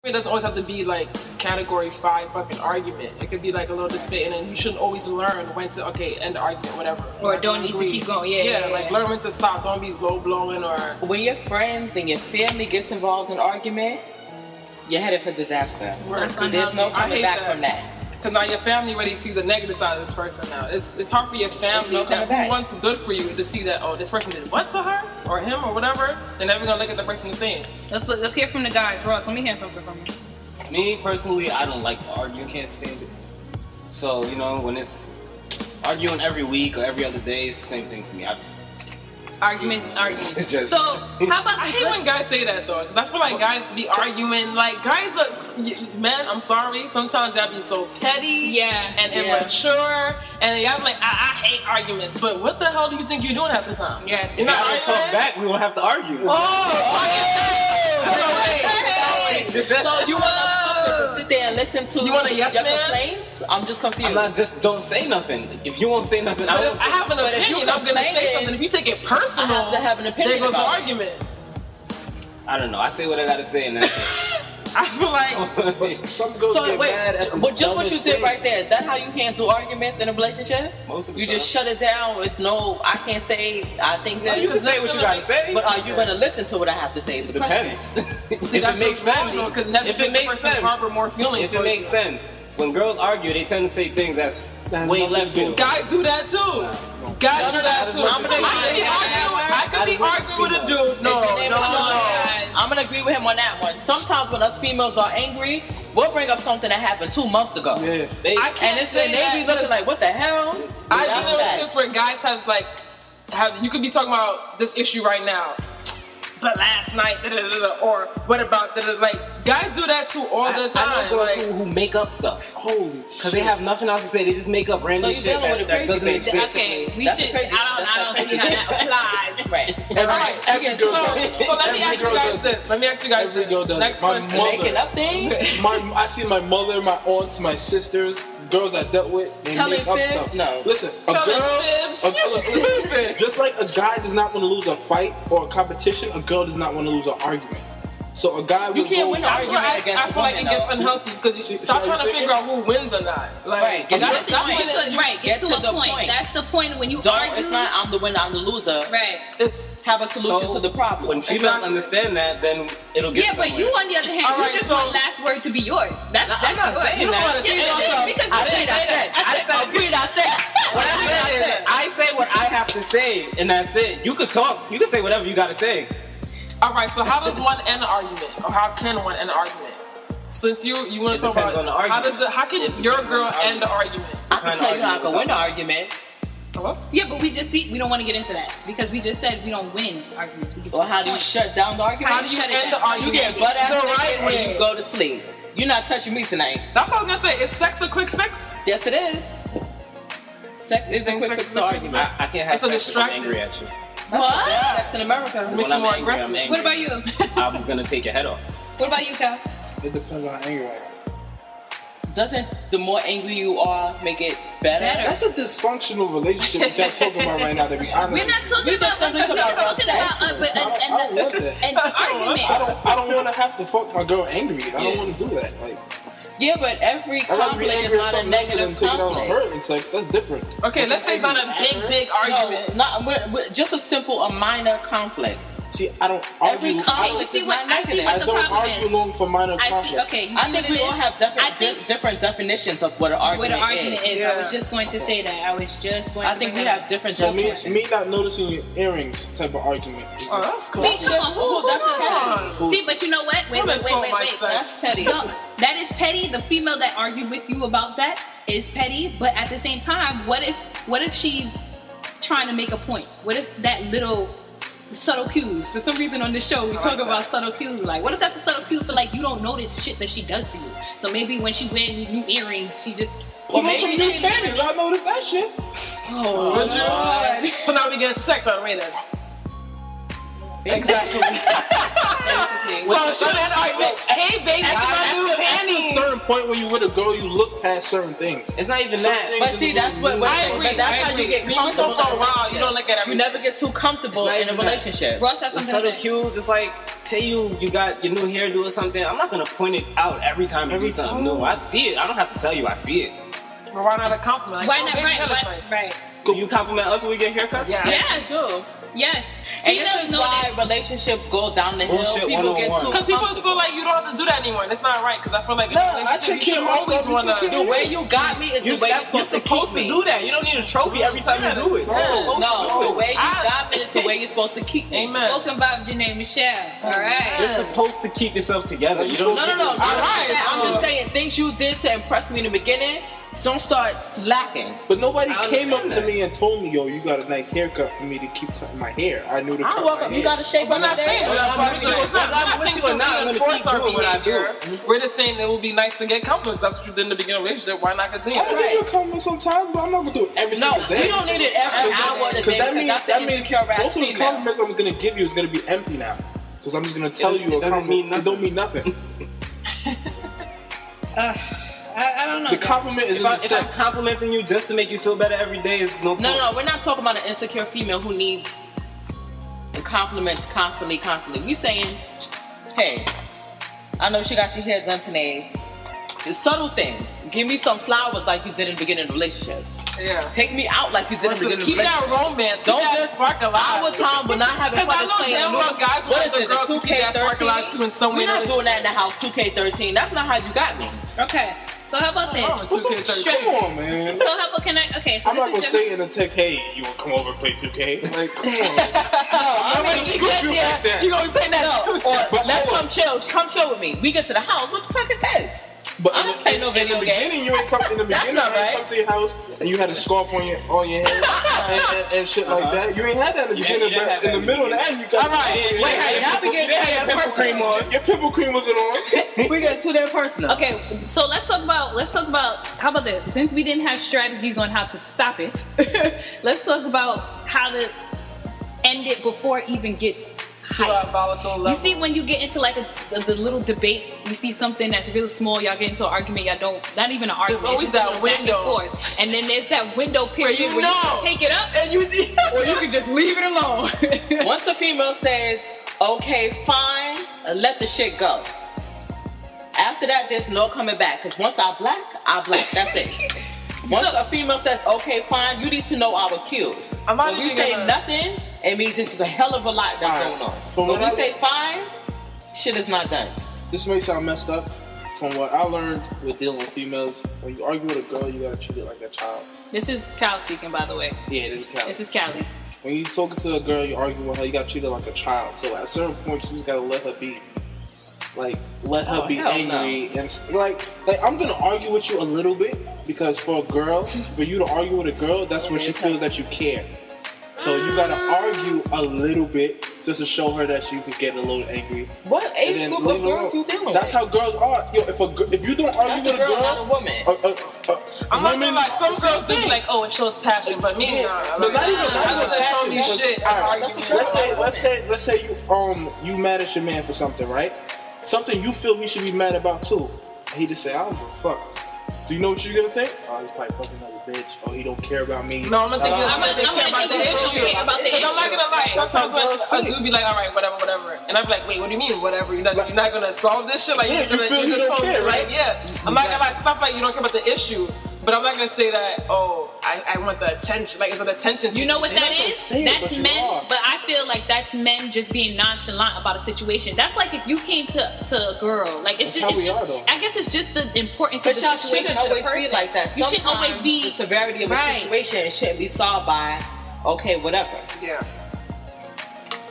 It doesn't always have to be like category 5 fucking argument. It could be like a little debate, and then you shouldn't always learn when to end the argument, whatever. Or don't need to keep going. Yeah, like learn when to stop. Don't be low blowing or. When your friends and your family gets involved in an argument, you're headed for disaster. There's no coming back from that. Because now your family already see the negative side of this person now. It's hard for your family who wants good for you to see that, oh, this person did what to her? Or him or whatever. They're never going to look at the person the same. Let's hear from the guys. Ross, let me hear something from you. Me, personally, I don't like to argue. Can't stand it. So, you know, when it's arguing every week or every other day, it's the same thing to me. Argument. It's just, so, how about I hate when guys say that though, because I feel like guys be arguing, like guys are, man, I'm sorry, sometimes y'all be so petty and immature, and y'all like, I hate arguments, but what the hell do you think you're doing half the time? Yes. If I talk back, we won't have to argue. So you want to sit there and listen to your complaints? I'm just confused. I'm not just don't say nothing. If you won't say nothing, I won't. I have an opinion. I'm gonna say something. If you take it personal, I have to have an opinion. There goes the argument. I don't know. I say what I gotta say, and that's it. I feel like. But some girls get mad at the just what you said right there. Is that how you handle arguments in a relationship? Most of the you time. just shut it down. It's no, I can't say. I think that you can say what you gotta say. But are you gonna listen to what I have to say? Is the Depends. If See, it makes sense. If it makes sense. More feelings. If it makes sense. When girls argue, they tend to say things that's way left field. Guys do that too. Guys do that too. I could be arguing with a dude. No. I'm gonna agree with him on that one. Sometimes when us females are angry, we'll bring up something that happened 2 months ago. Yeah. And they be looking like, what the hell? I think it's just where guys have you could be talking about this issue right now, but last night, or what about, like, guys do that too all the time. I know girls who make up stuff. Holy shit. Because they have nothing else to say, they just make up random shit that doesn't exist. Okay, we should, I don't see how that applies. Right. Every girl does. So let me ask you guys this. Every girl does. Next My question. mother, Making up things? I see my mother, my aunts, my sisters, girls I dealt with, they Telling make up fibs? stuff. No. Listen, listen, just like a guy does not want to lose a fight or a competition, a girl does not want to lose an argument. So a guy will can't win an argument against I feel like it gets unhealthy because stop trying to figure out who wins or not. Like, get to a point. That's the point when you argue. It's not I'm the winner, I'm the loser. Right. It's have a solution to the problem. When females understand that, then it'll get somewhere. But you on the other hand, you just want last word to be yours. That's I'm not saying that. I say what I have to say, and that's it. You could talk. You can say whatever you got to say. Alright, so how does one end an argument? Or how can one end an argument? Since you want to talk about on the argument. how can your girl end the argument? I can tell you how I can win the argument. Hello? Yeah, but we don't want to get into that because we just said we don't win arguments. Or how do you shut down the argument? How do you end the argument? You get butt ass naked and you go to sleep. You're not touching me tonight. That's what I was gonna say. Is sex a quick fix? Yes, it is. Sex is a quick fix to argument. I can't have sex if I'm angry at you. What? That's in America. When I'm angry, I'm angry. What about you? I'm gonna take your head off. What about you, Cal? It depends on how angry I am. Doesn't the more angry you are make it better? That's a dysfunctional relationship that y'all talking about right now, to be honest. We're not talking about an argument. I don't want to have to fuck my girl angry. I don't want to do that. Like, yeah, but every conflict is not a negative conflict. And sex, that's different. Okay, let's say it's not a big argument. No, just a minor conflict. See, I don't argue. I see what I don't argue long for minor conflicts. I think we all have different definitions of what an argument is. I was just going to say that. I think we have different definitions. Me not noticing your earrings type of argument. Oh, that's cool. See, come on. See, but you know what? Wait. That's petty. That is petty. The female that argued with you about that is petty. But at the same time, what if she's trying to make a point? What if that little subtle cues? For some reason on this show we talk about subtle cues. Like, what if that's a subtle cue for, like, you don't notice shit that she does for you? So maybe when she wears new earrings, she just maybe new panties. I noticed that shit. Oh Lord. So now we get into sex right away then. Exactly. So should that argument? Hey baby, my new panties. certain point when you with a girl, you look past certain things. It's not even Certain that. things But is see, that's what. really- I agree. That's how you get comfortable. So wild, you don't look at everything. You never get too comfortable in a relationship. Ross has The something subtle to say. cues, it's like, say you got your new hairdo or something. I'm not gonna point it out every time you do something new. I see it. I don't have to tell you. I see it. Well, why not a compliment? Like, Why oh, not? baby, Right, that looks right, nice. right. Do you compliment us when we get haircuts? Yeah. Yes. Yes. And this Females is know why that. relationships go down the hill. Bullshit People get 101. too Because people comfortable. feel like you don't have to do that anymore. And it's not right. Because I feel like in a I relationship, take you care should of myself, always you want take care to. of The way you got me is the way you're supposed to keep do me. that. You don't need a trophy every time you do it. No, the way you got me is the way you're supposed to keep me. Amen. Spoken by Janay Michelle. All right. You're supposed to keep yourself together. You don't. No. right, I'm so- just saying things you did to impress me in the beginning. Don't start slacking. But nobody I came up understand to me and told me, yo, you got a nice haircut for me to keep cutting my hair. I knew to cut I my woke up. hair. You got a shape We're on not that saying day. that. We're not saying to I'm gonna reinforce keep our doing what I do. behavior. We're just saying it would be nice to get compliments. That's what you did in the beginning of the relationship. Why not continue? I'm gonna give you a compliment sometimes, but I'm not gonna do it every No, single day. we don't need it every hour of the day Because that because means that's the insecure ass most of the female. compliments I'm gonna give you is gonna be empty now. Because I'm just gonna tell you a doesn't compliment. mean It don't mean nothing. I don't know. The compliment is in the If I'm sex. complimenting you just to make you feel better every day is no point. No, we're not talking about an insecure female who needs compliments constantly. We saying, hey, I know she got your hair done today. The subtle things. Give me some flowers like you did in the beginning of the relationship. Yeah. Take me out like you did in the beginning of the Keep that relationship. romance. Don't Keep that just spark alive. Our time, but not having Because fun I know playing damn the well guys what want is the it, girls to keep that spark alive too in some way. We're not doing that in the house, 2K13. That's not how you got me. Okay. So how about this? Oh, 2K13. Come on, man. So how about can I? Okay. So I'm not this gonna is say in the text, hey, you wanna come over and play 2K? Like, come on. I I'm gonna scoop you like that. You gonna be playing that? No, or But let's hold on. come chill with me. We get to the house. What the fuck is this? But I don't play no video in the games. beginning, you ain't come in the That's beginning. not You ain't right. come to your house and you had a scarf on your head and shit like that. You ain't had that in the beginning, you didn't have but in the that middle and the end, you got. All right. the Wait, hey, y'all begin to get pimple cream on. Your pimple cream wasn't on. We get too damn personal. Okay, so let's talk about how about this? Since we didn't have strategies on how to stop it, let's talk about how to end it before it even gets To a volatile level. You see, when you get into like the little debate, you see something that's really small, y'all get into an argument, y'all don't, not even an argument, always it's just that a back and window. forth. And then there's that window period you where you know. can take it up and you or you can just leave it alone. Once a female says, okay, fine, let the shit go. After that, there's no coming back. Because once I black, that's it. Once a female says, okay, fine, you need to know our cues. I'm not When we even say gonna- nothing, it means this is a hell of a lot that's Alright. going on. From When what we say fine, shit is not done. This may sound messed up. From what I learned with dealing with females, when you argue with a girl, you gotta treat it like a child. This is Cal speaking, by the way. Yeah, this is Callie. This is Callie. When you talking to a girl, you argue with her, you gotta treat her like a child. So at a certain point, you just gotta let her be. Like, let her be hell angry and like I'm gonna argue with you a little bit because for a girl, for you to argue with a girl, that's when she feels that you care. So you gotta argue a little bit just to show her that you could get a little angry. What and age then group leave of her girls alone. you dealing That's with? how girls are. Yo, if you don't argue That's a with a girl, girl, not a woman. I'm not gonna lie, some the same girls do be thing. like, oh, it shows passion, but me, Yeah, nah. but not even show me passion, shit. because- alright, Arguing. let's say you mad at your man for something, right? Something you feel he should be mad about too. And he just say, I don't give a fuck. Do you know what you're gonna think? Oh, he's probably fucking another bitch. Oh, he don't care about me. No, I'm gonna think I'm gonna think the issue. about the Because I'm not issue. gonna lie. That's how Sometimes girls I think. do be like, all right, whatever. And I'm like, wait, what do you mean, whatever? You're not gonna solve this shit? Like, Yeah, you're you feel you don't care, right? Yeah. I'm not gonna lie. Stuff like you don't care about the issue. But I'm not gonna say that, oh, I want the attention. Like, it's an attention. You know what You're that not gonna is? say it, That's but you men, are. but I feel like that's men just being nonchalant about a situation. That's like if you came to a girl, like it's That's just, how it's we just are, though. I guess it's just the importance But of the y'all situation shouldn't to the always be person. like that. You shouldn't always Sometimes be the severity of a right. situation shouldn't be solved by, okay, whatever. Yeah.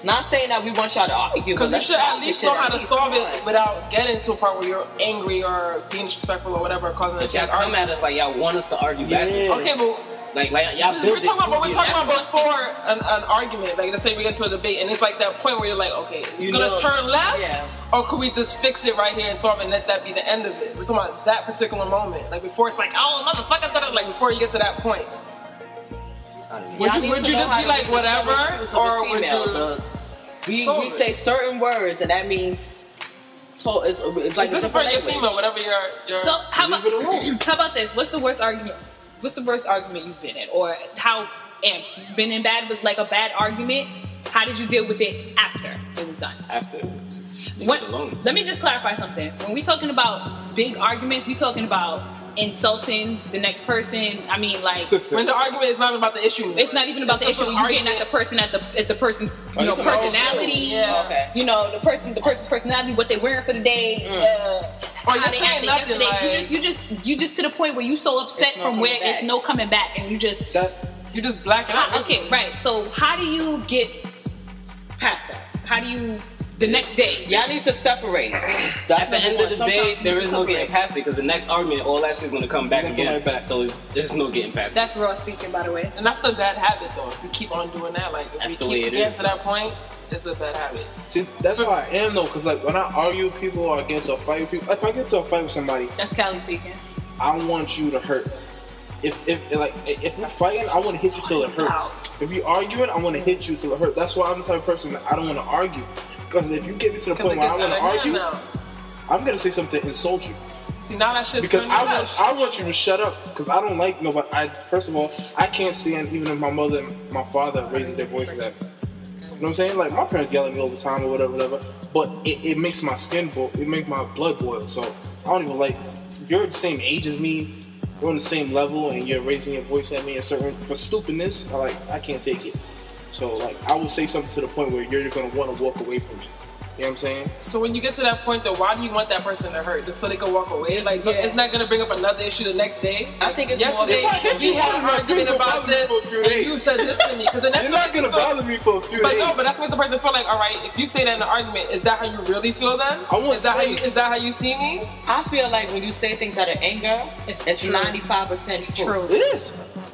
Not saying that we want y'all to argue, Because but you should at least know how to solve it. it without getting to a part where you're angry or being disrespectful or whatever, causing a But y'all bad come at us like y'all want us to argue back. Yeah. Okay, but Like y'all we're build it. talking about before an argument. Like, let's say we get into a debate, and it's like that point where you're like, okay, it's You gonna know- turn left, yeah. or could we just fix it right here and solve it and let that be the end of it? We're talking about that particular moment. Like, before it's like, oh, motherfucker, like, before you get to that point. Would you just be like, whatever, or would you... We solve say certain words, and that means it's like it's different for your female, whatever your So how about this? What's the worst argument? What's the worst argument you've been in, or how amped you've been in bad with like a bad argument? How did you deal with it after it was done? After, just leave it alone. Let me just clarify something. When we talking about big arguments, we talking about insulting the next person. I mean, like when the argument is not about the issue anymore. It's not even about the issue. You're getting at the person, at the person's personality. Yeah. Okay. The person's personality, what they're wearing for the day. Or you're saying nothing. Like, you just to the point where you so upset from where it's no coming back, and you just blacking out. Okay, right. So how do you get past that? How do you? The next day, y'all need to separate. At the end of the day, there is no getting past it because the next argument, all that shit's gonna come back again. So there's no getting past it. That's raw speaking, by the way. And that's the bad habit, though. If we keep on doing that, like if we keep getting to that point, it's a bad habit. See, that's how I am though, because like when I argue with people or get into a fight with people, if I get into a fight with somebody, that's Callie speaking. I want you to hurt. If we're fighting, I want to hit you till it hurts. If you're arguing, I want to hit you till it hurts. That's why I'm the type of person that I don't want to argue. Because if you get me to the point where I want to argue, I'm gonna say something to insult you. See, now that shit's because I want you to shut up. Because I don't like nobody. First of all, I can't stand even if my mother and my father raising their voices at me. You know what I'm saying? Like my parents yell at me all the time or whatever. But it makes my skin boil. It makes my blood boil. So I don't even like. You're the same age as me. We're on the same level, and you're raising your voice at me for stupidness. I can't take it. So like I would say something to the point where you're gonna want to walk away from me. You know what I'm saying? So when you get to that point though, why do you want that person to hurt? Just so they can walk away? Like it's not gonna bring up another issue the next day. I think it's yesterday we had an argument about this, and you said this to me. Because you're not gonna bother me for a few days. No, but that's what the person feel like. All right, if you say that in the argument, is that how you really feel then? Is that how you see me? I feel like when you say things out of anger, it's 95% true. It is.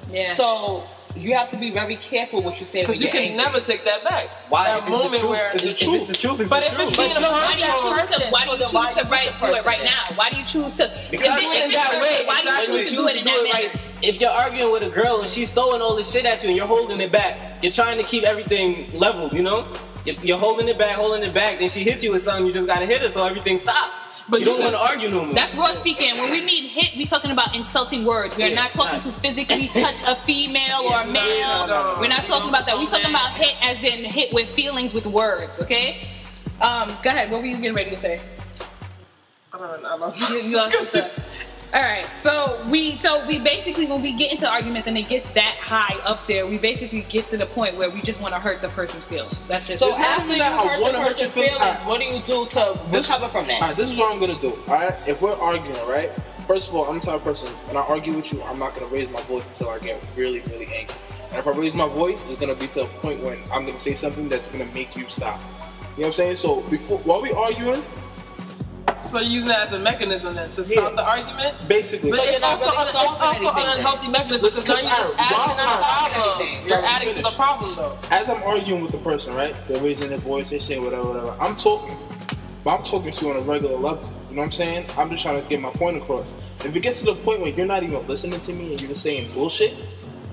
Yeah. So you have to be very careful what you say because you can never take that back. Why? That moment where it's the truth. It's the truth. But if it's being why do you choose to do it right now? Why do you choose to? Because in that way, why do you choose to do it in that manner? If you're arguing with a girl and she's throwing all this shit at you and you're holding it back, you're trying to keep everything level, you know? You're holding it back, then she hits you with something, you just gotta hit her so everything stops. But you don't want to argue no more. That's raw speaking. When we mean hit, we're talking about insulting words. We're not talking to physically touch a female or a male. We're not talking about that. We're talking about hit as in hit with feelings with words, okay? Go ahead. What were you getting ready to say? I don't know. You lost the Alright, so we basically, when we get into arguments and it gets that high up there, we basically get to the point where we just want to hurt the person's feelings. That's just so after you hurt the person's feelings, what do you do to recover from that? Alright, this is what I'm gonna do. Alright, if we're arguing, right? First of all, I'm the type of person, when I argue with you, I'm not gonna raise my voice until I get really, really angry. And if I raise my voice, it's gonna be to a point when I'm gonna say something that's gonna make you stop. You know what I'm saying? So while we arguing, so you're using that as a mechanism then to stop the argument? Basically. But it's also an unhealthy mechanism because now you're just adding to the problem. You're adding to the problem though. As I'm arguing with the person, right? They're raising their voice, they say whatever. I'm talking. But I'm talking to you on a regular level. You know what I'm saying? I'm just trying to get my point across. If it gets to the point where you're not even listening to me and you're just saying bullshit,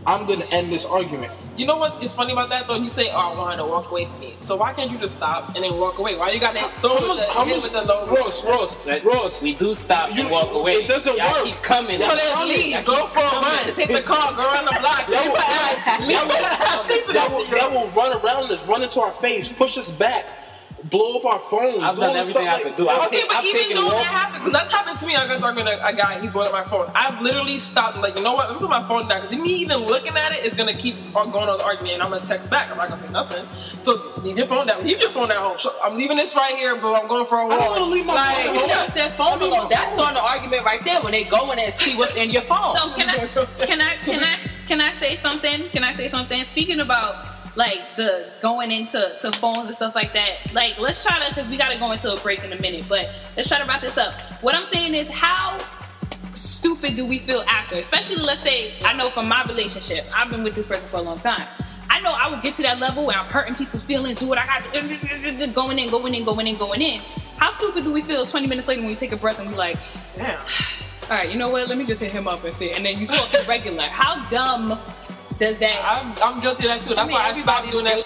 I'm going to end this argument. You know what is funny about that though? You say, oh, I want her to walk away from me. So why can't you just stop and then walk away? Why you got that throw with the low? Ross, we do stop and walk away. It doesn't work. Keep coming. So then leave. Go for a run. Take the car. Go around the block. That will run around us, run into our face, push us back. Blow up our phones. I've done everything I could do. Okay, but even though that happens, because that's happened to me. I was talking to a guy, he's blowing up my phone. I've literally stopped, like, you know what? Let me put my phone down, because me even looking at it is going to keep on going on the argument, and I'm going to text back. I'm not going to say nothing. So, leave your phone down. Leave your phone at home. So, I'm leaving this right here, but I'm going for a walk. I don't want to leave my phone at home. That's their phone alone. That's starting the argument right there when they go in and see what's in your phone. So, can I say something? Can I say something? Speaking about like the going into phones and stuff like that, like let's try to, because we got to go into a break in a minute, but let's try to wrap this up. What I'm saying is, how stupid do we feel after? Especially, let's say, I know from my relationship, I've been with this person for a long time. I know I will get to that level where I'm hurting people's feelings, do what I got to, going in. How stupid do we feel 20 minutes later when we take a breath and we like, damn, all right, you know what, let me just hit him up and see, and then you talking regular. How dumb does that? I'm guilty of that too. That's why I stopped doing that.